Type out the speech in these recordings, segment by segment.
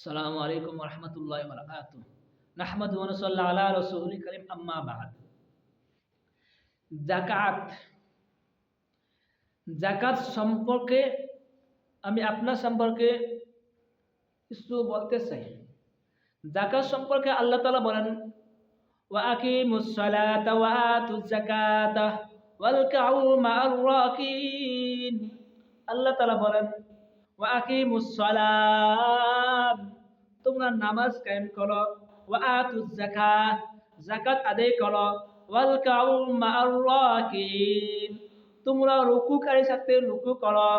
আসসালামু আলাইকুম ওয়া রাহমাতুল্লাহি ওয়া বারাকাতুহু। নাহমাদুহু ওয়া নুসাল্লি আলা রাসূলিল কারীম, আম্মা বা'দ। যাকাত। যাকাত সম্পর্কে আমি আপনার সম্পর্কে কিছু বলতে চাই। যাকাত সম্পর্কে আল্লাহ তাআলা বলেন, ওয়া আকিমুস সালাতা ওয়া আতুজ যাকাতা ওয়ারকাউ মা'আর রাকিন। আল্লাহ তাআলা বলেন, ওয়া আকিমুস সালাত, তোমরা নামাজ কায়েম করো, ওয়া আতুজ যাকাত, যাকাত আদায় করো, ওয়ারকাউ মা'আর রাকিন, তোমরা রুকুকারীর সাথে রুকু করো।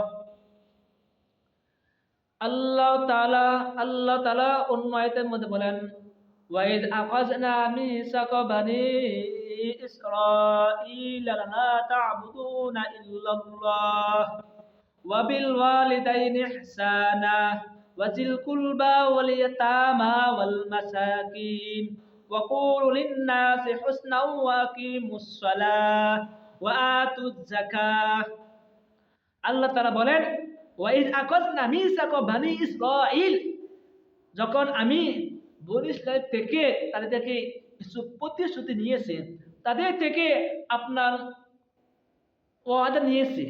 আল্লাহ তাআলা অন্য আয়াতের মধ্যে বলেন, ওয়াইদ আখাযনা মিসাকা বানি ইসরাঈলা লা তা'বুদুনা ইল্লাল্লাহ ওয়া বিল ওয়ালিদাইনি ইহসানা ওয়া যিল কুরবা ওয়াল ইয়াতামা ওয়াল মাসাকিন ওয়া কুলু লিন-নাসি হুসনাও ওয়া আকিমুস সালাহ ওয়া আতুজ যাকাহ। আল্লাহ তাআলা বলেন, ওয়াইদ আখাযনা মিসাকা বানি ইসরাঈল, যখন আমি বনী ইসরাঈল থেকে তাদের থেকে কিছু প্রতিশ্রুতি নিয়েছে, তাদের থেকে আপনার ওয়াদা নিয়েছে,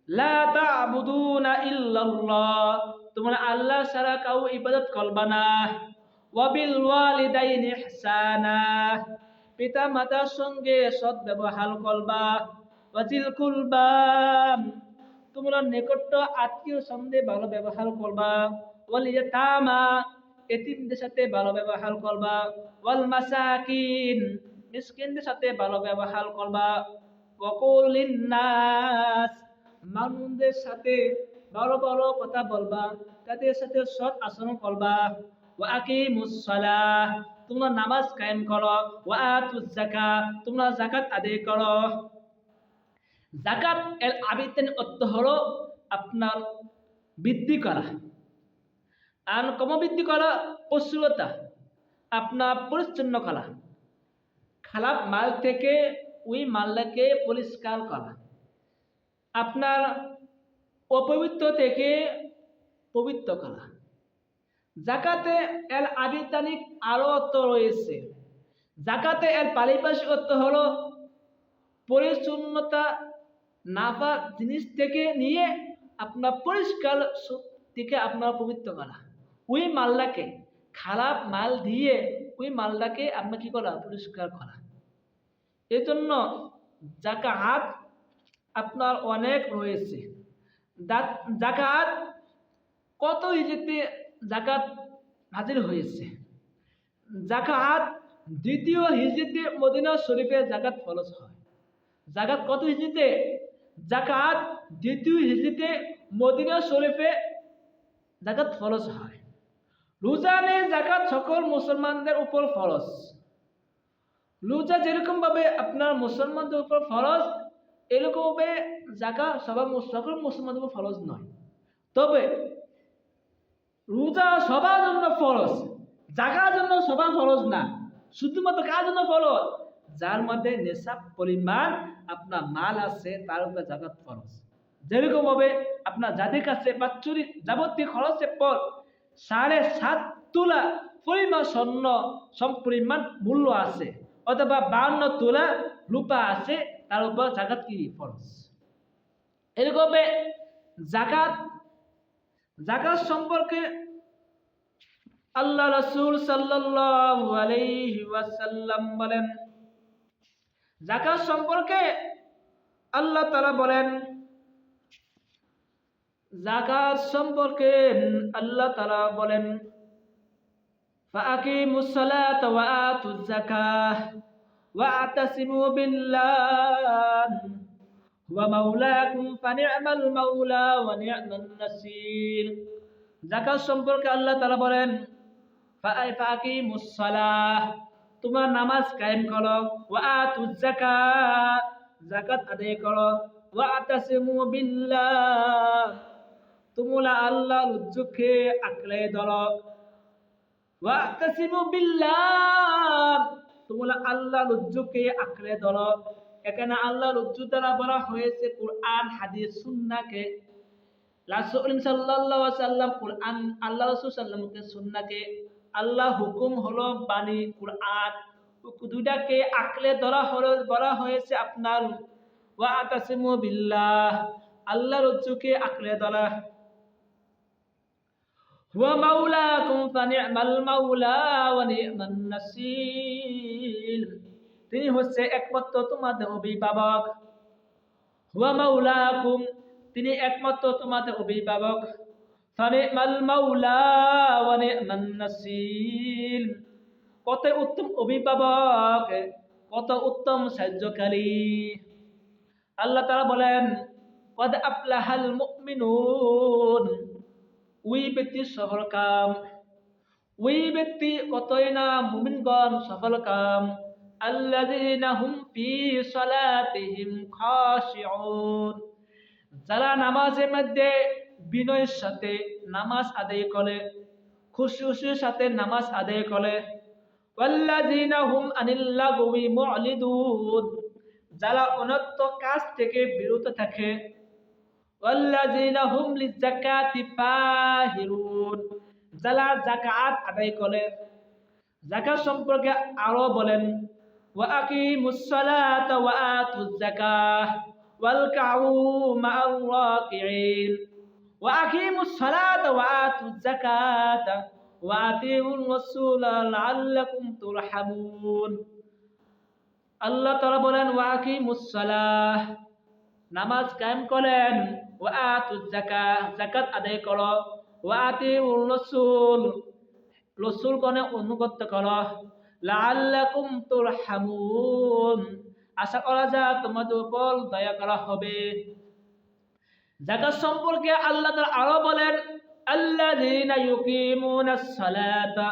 লা তা'বুদুনা ইল্লাল্লাহ, তোমরা আল্লাহ ছাড়া কাউ ইবাদত করবা না, ওয়া বিল ওয়ালিদাইনি ইহসানা, পিতা মাতার সঙ্গে সৎ ব্যবহার করবা, ওয়া যিল কুরবা, তোমরা নিকট আত্মীয় সঙ্গে ভালো ব্যবহার করবা, ওয়াল ইয়াতামা, এতিমদের সাথে ভালো ব্যবহার করবা, ওয়াল মাসাকিন, মিসকিনদের সাথে ভালো ব্যবহার করবা, ওয়া কুল লিন-নাস, মানুষদের সাথে ভালো ভালো কথা বলবা, তাদের সাথে সৎ আচরণ করবা, ওয়া আকিমুস সালাহ, তোমরা নামাজ কায়েম করো, ওয়া আতুজ যাকাত, তোমরা যাকাত আদায় করো। যাকাত এর আবিধানিক অর্থ হলো আপনার বৃদ্ধি করা, আর ক্রমবৃদ্ধি করা, প্রচুরতা, আপনার পরিচ্ছন্ন করা, খারাপ মাল থেকে ওই মালটাকে পরিষ্কার করা, আপনার অপবিত্র থেকে পবিত্র করা। যাকাতে এর আবিধানিক আরো অর্থ রয়েছে। যাকাতে এর পারিভাষিক অর্থ হলো পরিচ্ছন্নতা, নাফা জিনিস থেকে নিয়ে আপনার পরিষ্কার থেকে আপনার পবিত্র করা, ওই মালটাকে খারাপ মাল দিয়ে ওই মালটাকে আপনার কি করা, পরিষ্কার করা। এই জন্য যাকাত আপনার অনেক রয়েছে। যাকাত কত হিজরিতে যাকাত হাজির হয়েছে? যাকাত দ্বিতীয় হিজরিতে মদিনা শরীফে যাকাত ফরজ হয়। যাকাত কত হিজরিতে? যাকাত দ্বিতীয় হিজরিতে মদিনা শরীফে যাকাত ফরজ হয়। রোজা নেই, যাকাত সকল মুসলমানদের উপর ফরজ। রোজা যেরকম ভাবে আপনার মুসলমানদের উপর ফরজ, এরকম ভাবে যাকাত সকল মুসলমানদের উপর ফরজ নয়। তবে রোজা সবার জন্য ফরজ, যাকাত জন্য সবার ফরজ না। শুধুমাত্র কার জন্য ফরজ? যার মধ্যে নেশাব পরিমাণ আপনার মাল আছে, তার উপরে যাকাত ফরজ। যেরকম ভাবে আপনার যাদের কাছে বাৎসরিক যাবতীয় খরচের পর 7.5 তোলা পরিমাণ স্বর্ণ সমপরিমাণ মূল্য আছে, অথবা 52 তোলা রূপা আছে, তার উপর যাকাত কি ফরজ। এরকম যাকাত সম্পর্কে আল্লাহ রাসূল সাল্লাল্লাহু আলাইহি ওয়াসাল্লাম বলেন, যাকাত সম্পর্কে আল্লাহ তাআলা বলেন, যাকাত সম্পর্কে আল্লাহ তাআলা বলেন, ফাআকিমুস সালাতা ওয়া আতুজ যাকাহ ওয়া আতাসিমু বিল্লাহ ওয়া মাওলাকুম ফানি'মাল মাওলা ওয়া নি'মান নাসির। যাকাত সম্পর্কে আল্লাহ তাআলা বলেন, ফাআকিমুস সালাহ, তোমরা নামাজ কায়েম করো, ওয়া আতুজ যাকাত, যাকাত আদায় করো, ওয়া আতাসিমু বিল্লাহ, তোমরা আল্লাহর উজ্জুকে আঁকড়ে ধরো, ওয়া আতাসিমু বিল্লাহ, তোমরা আল্লাহর উজ্জুকে আঁকড়ে ধরো। এখানে আল্লাহর উজ্জু দ্বারা বলা হয়েছে কোরআন, হাদিস, সুন্নাহকে। রাসূল সাল্লাল্লাহু আলাইহি ওয়াসাল্লাম কুরআন, আল্লাহ রাসূল সাল্লাল্লাহু আলাইহি সুন্নাহকে, আল্লাহ হুকুম হলো বাণী কুরআন, দুইটাকে আঁকড়ে ধরা হলো, বলা হয়েছে আপনার ওয়া আতাসিমু বিল্লাহ, আল্লাহর রজ্জুকে আঁকড়ে ধরা। হুয়া মাওলাকুম ফানি'মাল মাওলা ওয়া নি'মান নাসির, তিনি হচ্ছে একমাত্র তোমাদের অভিভাবক। হুয়া মাওলাকুম, তিনি একমাত্র তোমাদের অভিভাবক। ফানি'মাল মাওলা ওয়া নি'মান নাসির, কত উত্তম অভিভাবক, কত উত্তম সাহায্যকারী। আল্লাহ তাআলা বলেন কদ আফলাহাল মুমিনুন, ওই ব্যক্তি সফল কাম, ওই ব্যক্তি কতই না মুমিনগণ সফল কাম। আল্লাযীনা হুম ফি সালাতিহিম খাশিউন, যারা নামাজের মধ্যে বিনয়ের সাথে নামাজ আদায় করে, খুশুর সাথে নামাজ আদায় করে। ওয়াল্লাযীনা হুম আনিল লাগwi মু'রিদুন, যারা অনর্থ কাজ থেকে বিরত থাকে। ওয়াল্লাযীনা হুম লিযাকাতি ফাহিরুন, যারা যাকাত আদায় করে। যাকাত সম্পর্কে আরো বলেন ওয়া আকিমুস সালাতা ওয়া আতুজ যাকাহ ওয়াল কাউ মা'আর রাকিঈন, ওয়া আকিমুস সালাতা ওয়া আতুজ যাকাতা ওয়া আতিউর রাসূলা লাআল্লাকুম তুরহামুন। আল্লাহ তাআলা বলেন ওয়া আকিমুস সালাহ, নামাজ কায়েম করেন। ওয়া আতুজ যাকাহ, যাকাত আদায় করো। ওয়া আতিউর রাসূল, রাসূলগণে অনুগত করো। লাআল্লাকুম তুরহামুন, আশা করা যায় তোমাদের উপর দয়া করা হবে। যাকাত সম্পর্কে আল্লাহ তাআলা আরো বলেন আল্লাযীনা ইউকিমুনাস সালাতা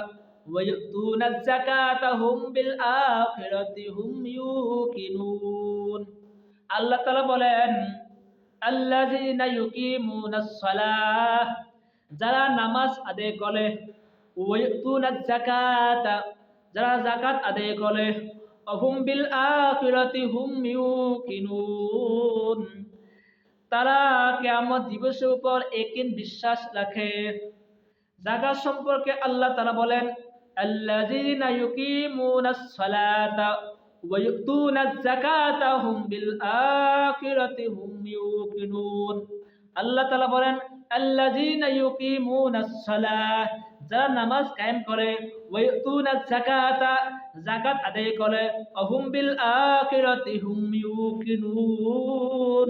ওয়া ইউতুনাজ যাকাতা হুম বিল আখিরাতি হুম ইউকিনুন। আল্লাহ তাআলা বলেন আল্লাযীনা ইউকিমুনাস সালাহ, যারা নামাজ আদায় করে। ওয়া ইউতুনাজ যাকাতা, যারা যাকাত আদায় করে। হুম বিল আখিরাতি হুম ইউকিনুন, তারা কিয়ামত দিবসের উপর ইয়াকিন বিশ্বাস রাখে। যাকাত সম্পর্কে আল্লাহ তাআলা বলেন আল্লাযীনা ইউকিমুনাস সালাতা ওয়া ইউতুনাজ যাকাতা হুম বিল আখিরাতি হুম ইউকিনুন। আল্লাহ তাআলা বলেন আল্লাযীনা ইউকিমুনাস সালাহ, যারা নামাজ কায়েম করে। ওয়া ইউতুনাজ যাকাতা, যাকাত আদায় করে। হুম বিল আখিরাতি হুম ইউকিনুন,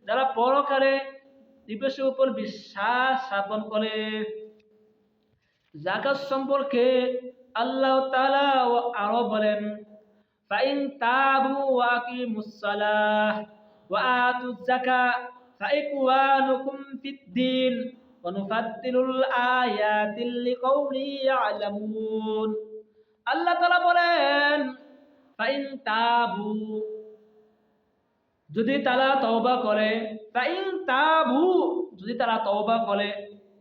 যারা পরকালে দিবসের উপর বিশ্বাস স্থাপন করে। যাকাত সম্পর্কে আল্লাহ তাআলা আরো বলেন ফাইন তাবু ওয়া আকিমুস সালাহ ওয়া আতুজ যাকাত ফাইকুওয়ানুকুম ফিদ্দীন ওয়া নুফাদ্দিলুল আয়াতি লিকাউমিন ইয়ালামুন। আল্লাহ তাআলা বলেন ফাইন তাবু, যদি তারা তওবা করে। ফাইন তাবু, যদি তারা তওবা করে।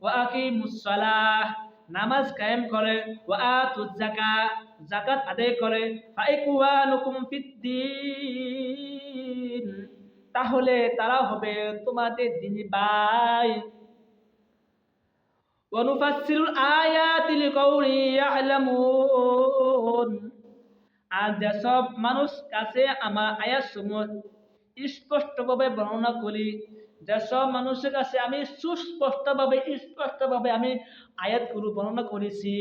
ওয়া আকিমুস সালাহ, নামাজ কায়েম করে। ওয়া আতুজ যাকাত, যাকাত আদায় করে। ফাইকুওয়ানুকুম ফিদ্দীন, তাহলে তারা হবে তোমাদের দ্বীনি ভাই। ওয়া নুফাসসিরুল আয়াতি লিকাউমিন ইয়ালামুন, আর যেসব মানুষ কাছে আমার আয়াতসমূহ স্পষ্টভাবে বর্ণনা করি, যেসব মানুষের কাছে আমি স্পষ্টভাবে আমি আয়াতগুলো বর্ণনা করেছি।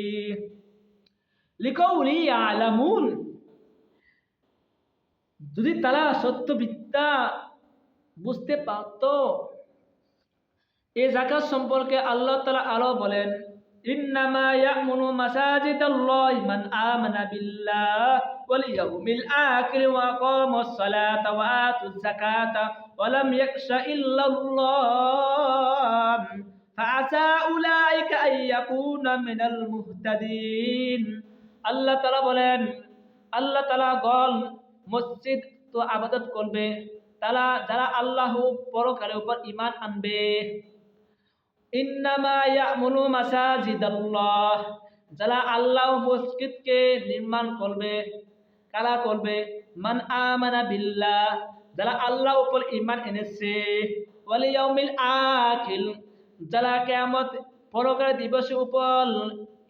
লিকাউলি ইয়ালামুন, যদি তারা সত্য বিদ্যা বুঝতে পারত। এই যাকাত সম্পর্কে আল্লাহ তাআলা আরো বলেন ইন্নামা ইয়া'মুরু মাসাজিদাল্লাহি মান আমানা বিল্লাহি ওয়াল ইয়াউমিল আখির ওয়া আকামাস সালাতা ওয়া আতুজ যাকাতা ওয়া লাম ইয়াখশা ইল্লাল্লাহ ফাআসা উলাইকা আন ইয়াকুনা মিনাল মুহতাদিন। আল্লাহ তাআলা বলেন, আল্লাহ তাআলা গণ মসজিদ তো ইবাদত করবে তারা যারা আল্লাহ পরকালের উপর ঈমান আনবে। ইন্নামা ইয়া'মুরু মাসাজিদাল্লাহ, যারা আল্লাহ মসজিদকে নির্মাণ করবে। কারা করবে? মান আমানা বিল্লাহ, যারা আল্লাহর উপর ঈমান এনেছে। ওয়াল ইয়াউমিল আখির, যারা কিয়ামত পরকালের দিবসের উপর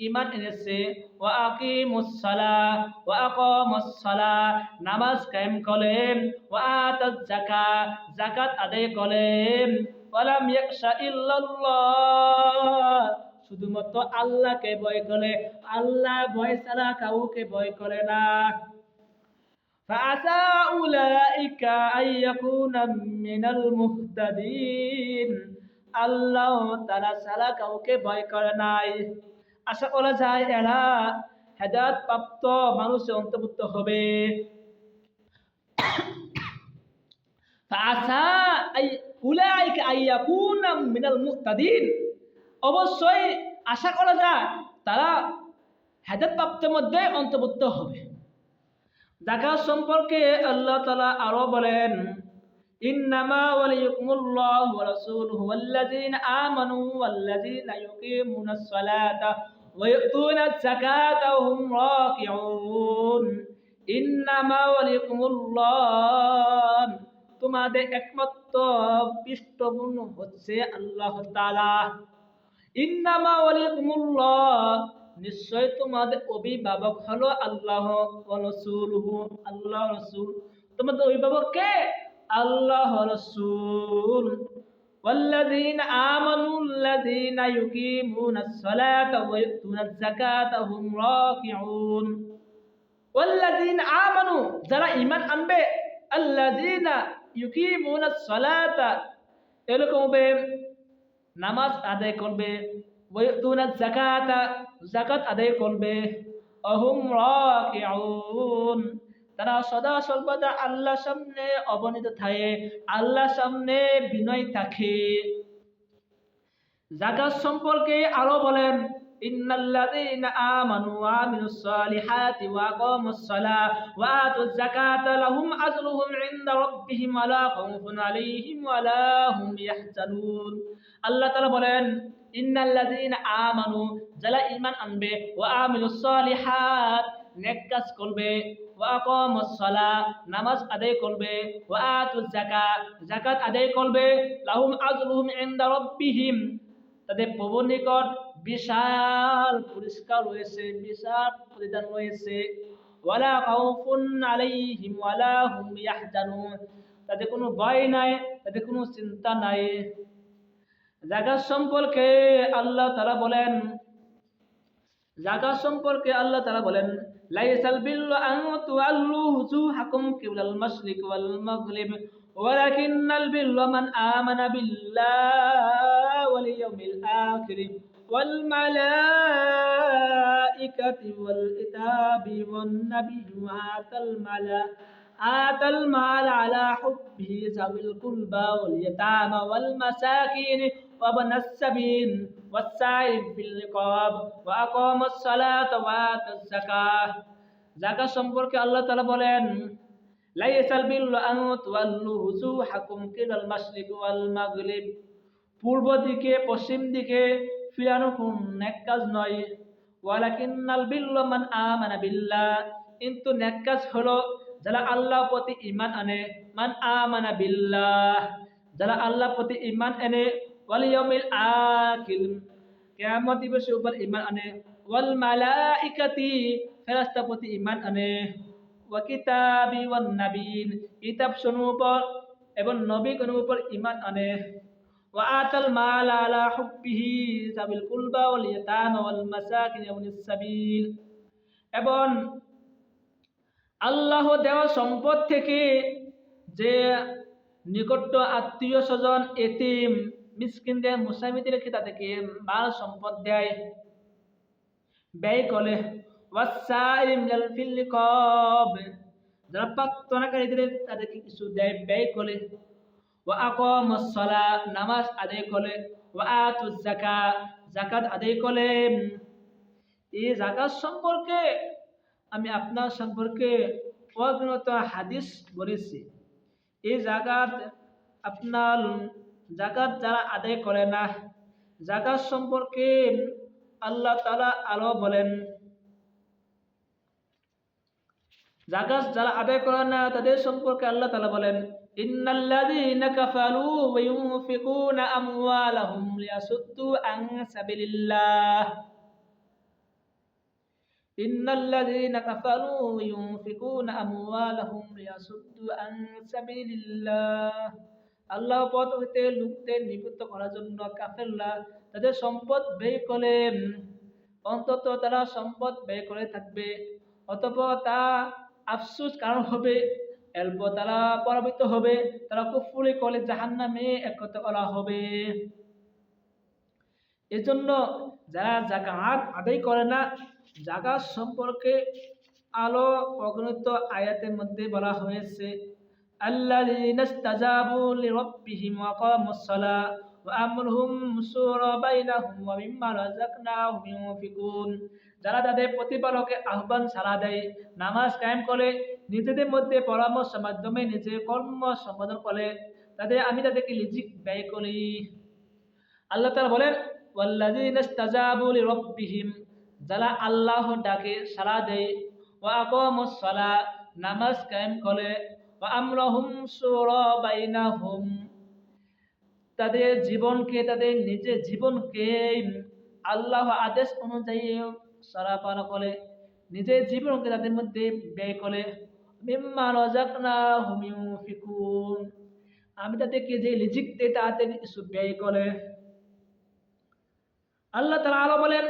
ঈমান এনেছে, ওয়া আকিমুস সালাহ ওয়া আকামুস সালাহ, নামাজ কায়েম করেন, ওয়া আতাজ যাকাত, যাকাত আদায় করেন, ওয়ালাম ইয়াখশা ইল্লাল্লাহ, শুধুমাত্র আল্লাহকে ভয় করে, আল্লাহ ভয় ছাড়া কাউকে ভয় করে না। فعسى أولئك أن يكون من المهتدين, আল্লাহ তারা ছাড়া কাউকে ভয় করে নাই, আশা করা যায় এরা হেদায়েত প্রাপ্ত মানুষের অন্তর্ভুক্ত হবে। فعسى أولئك أن يكون من المهتدين, অবশ্যই আশা করা যায় তারা হেদায়েত প্রাপ্তের মধ্যে অন্তর্ভুক্ত হবে। যাকাত সম্পর্কে আল্লাহ তাআলা আরো বলেন, ইন্নামা ওয়ালিয়ুকুমুল্লাহু ওয়া রাসূলুহু ওয়াল্লাযীনা আমানু ওয়াল্লাযীনা ইউকিমুনাস সালাতা ওয়া ইউতুনাজ যাকাতা ওয়া হুম রাকিউন। ইন্নামা ওয়ালিয়ুকুমুল্লাহ, তোমাদের একমাত্র পৃষ্ঠপোষক হচ্ছে আল্লাহ তাআলা। ইন্নামা ওয়ালিয়ুকুমুল্লাহ, নিশ্চয় তোমাদের অভিভাবক হলো আল্লাহ ওয়া রাসূলুহু, আল্লাহ রাসূল। তোমাদের অভিভাবক কে? আল্লাহ রাসূল। ওয়াল্লাযীনা আমানুল্লাযীনা ইউকিমুনাস সালাতা ওয়া ইউতুনাজ যাকাতা ওয়া হুম রাকিউন। ওয়াল্লাযীনা আমানু, যারা ঈমান আনবে, আল্লাযীনা ইউকিমুনাস সালাতা, এরকম হবে নামাজ আদায় করবে, ওয়ায়ুতুনাজ যাকাতা, যাকাত আদায় করবে, আহুম রাকিউন, তারা সদা সর্বদা আল্লাহর সামনে অবনীত থাকে, আল্লাহর সামনে বিনয় থাকে। যাকাত সম্পর্কে আরো বলেন, ইন্নাল্লাযীনা আমানু ওয়া আমিলুস সালিহাতি ওয়া আকামুস সালাহ ওয়া আতুজ যাকাতা লাহুম আজরুহুম ইনদা রাব্বিহিম ওয়া লা খাউফুন আলাইহিম ওয়া লা হুম ইয়াহজানুন। আল্লাহ তাআলা বলেন, ইন্নাল্লাযীনা আমানু, যারা ঈমান আনবে, ওয়া আমিলুস সালিহাত, নেক কাজ করবে, ওয়া আকামুস সালাহ, নামাজ আদায় করবে, ওয়া আতুজ যাকাত, যাকাত আদায় করবে, লাহুম আজরুহুম ইনদা রাব্বিহিম, তাদের প্রভুর নিকট বিশাল পুরস্কার রয়েছে, বিশাল প্রতিদান রয়েছে, ওয়ালা খাউফুন আলাইহিম ওয়ালা হুম ইয়াহজানুন, তাদের কোনো ভয় নাই, তাদের কোনো চিন্তা নাই। যাকাত সম্পর্কে আল্লাহ তাআলা বলেন, যাকাত সম্পর্কে আল্লাহ তাআলা বলেন, লাইসাল বিররু আন তুওয়াল্লু ওজুহাকুম কিবলাল মাশরিক ওয়াল মাগরিব ওয়ালাকিন্নাল বিররা মান আমানা বিল্লাহি ওয়াল ইয়াউমিল আখির ওয়াল মালাইকাতি ওয়াল কিতাবি ওয়ান নাবিয়্যি ওয়া আতাল মাল আলা হুব্বিহি যাবিল কুরবা ওয়াল ইয়াতামা ওয়াল মাসাকিন ওয়া ইবনাস সাবিল ওয়াস-সাইল ফিল রিকাব ওয়া আকামাস সালাতা ওয়া আতাজ যাকাত। যাকাত সম্পর্কে আল্লাহ তাআলা বলেন, লাইসাল বিররু আন তুওয়াল্লু ওজুহাকুম কিবলাল মাশরিক ওয়াল মাগরিব, পূর্ব দিকে পশ্চিম দিকে ফিরানো কোন নেক কাজ নয়, ওয়ালাকিন্নাল বিররা মান আমানা বিল্লাহ, কিন্তু নেক কাজ হলো যারা আল্লাহর প্রতি ঈমান আনে, মান আমানা বিল্লাহ, যারা আল্লাহর প্রতি ঈমান আনে, ওয়াল ইয়াউমিল আখির, কিয়ামত দিবসের উপর ঈমান আনে, ওয়াল মালাইকাতি, ফেরেশতার প্রতি ঈমান আনে, ওয়া কিতাবি ওয়ান নাবিয়্যিন, কিতাব সমূহের উপর এবং নবীগণের উপর ঈমান আনে, ওয়া আতাল মাল আলা হুব্বিহি যাবিল কুরবা ওয়াল ইয়াতামা ওয়াল মাসাকিন ওয়া ইবনিস সাবিল, এবং আল্লাহ দেওয়া সম্পদ থেকে যে নিকট আত্মীয় স্বজন, এতিম, মিসকিনদের, মুসাফিরদেরকে তাদেরকে মাল সম্পদ দেয়, ব্যয় করে, ওয়াস-সাইল ফিল রিকাব, যারা প্রার্থনাকারীদের তাদেরকে কিছু দেয়, ব্যয় করে, ওয়া আকামাস সালাহ, নামাজ আদায় করে, ওয়া আতুজ যাকাত, যাকাত আদায় করে। এই যাকাত সম্পর্কে আমি আপনার সম্পর্কে অগণিত হাদিস বলেছি। এই আপনার যাকাত যারা আদায় করে না, যাকাত সম্পর্কে আল্লাহ তাআলা আরো বলেন, জাকাত যারা আদায় করে না তাদের সম্পর্কে আল্লাহ তাআলা বলেন ইন্নাল্লাযীনা কাফারু ওয়া ইউনফিকুনা আমওয়ালাহুম লিয়াসুদ্দু আন সাবিলিল্লাহ ইন্নাল্লাযীনা কাফারু ওয়া ইউনফিকুনা আমওয়ালাহুম লিয়াসুদ্দু আন সাবিলিল্লাহ আল্লাহর পথ হইতে লোকদের নিবৃত্ত করার জন্য কাফেররা তাদের সম্পদ ব্যয় করে অন্তত তারা সম্পদ ব্যয় করে থাকবে অতঃপর তা আফসোস কারণ হবে এরপর তারা পরাভূত হবে তারা কুফরি করে জাহান্নামে একত্র করা হবে এজন্য যারা যাকাত আদায় করে না যাকাত সম্পর্কে আলো অগণিত আয়াতের মধ্যে বলা হয়েছে আল্লাযীনা ইসতাজাবু লিরাব্বিহিম ওয়া আকামুস সালাহ ওয়া আমরুহুম শুরা বাইনাহুম ওয়া মিম্মা রাযাকনাহুম ইউনফিকুন যারা তাদের প্রতিপালকের আহ্বান সাড়া দেয় নামাজ কায়েম করে নিজেদের মধ্যে পরামর্শের মাধ্যমে নিজের কর্ম সম্পাদন করে আমি তাদেরকে রিজিক ব্যয় করি আল্লাহ তাআলা বলেন ওয়াল্লাযীনা ইসতাজাবু লিরাব্বিহিম যারা আল্লাহর ডাকে সাড়া দেয় ওয়া আকামুস সালাহ নামাজ কায়েম করে ওয়া আমরুহুম শুরা বাইনাহুম তাদের নিজের জীবনকে আল্লাহ আদেশ অনুযায়ী সারা পালন করে নিজের জীবনকে তাদের মধ্যে ব্যয় করে মিম্মা রাযাকনাহুম ইউনফিকুন আমি তাদেরকে যে রিজিক দেই তাতে কিছু ব্যয় করে আল্লাহ তাআলা আরো বলেন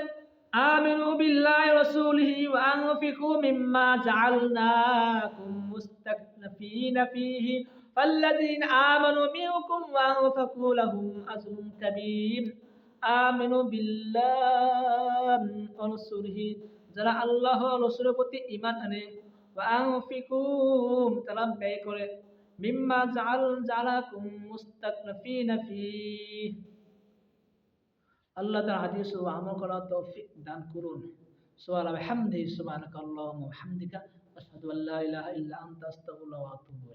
আমিনু বিল্লাহি ওয়া রাসূলিহি ওয়া আনফিকু মিম্মা জাআলনাকুম মুস্তাকলিফিনা ফীহি ফাল্লাযীনা আমানু মিনকুম ওয়া আনফাকু লাহুম আজরুন কাবীর আমিনু বিল্লাহি ওয়া রাসূলিহি যারা আল্লাহ ও রাসূলের প্রতি ঈমান আনে ওয়া আনফিকু তারা ব্যয় করে মিম্মা জাআলাকুম মুস্তাকলিফিনা ফীহি আল্লাহ তাআলা হাদিস ও আমল করার তৌফিক দান করুন সুবহানাল্লাহি ওয়া বিহামদিহি সুবহানাকাল্লাহুম্মা ওয়া বিহামদিকা আশহাদু আল্লা ইলাহা ইল্লা আনতা আস্তাগফিরুকা ওয়া আতুবু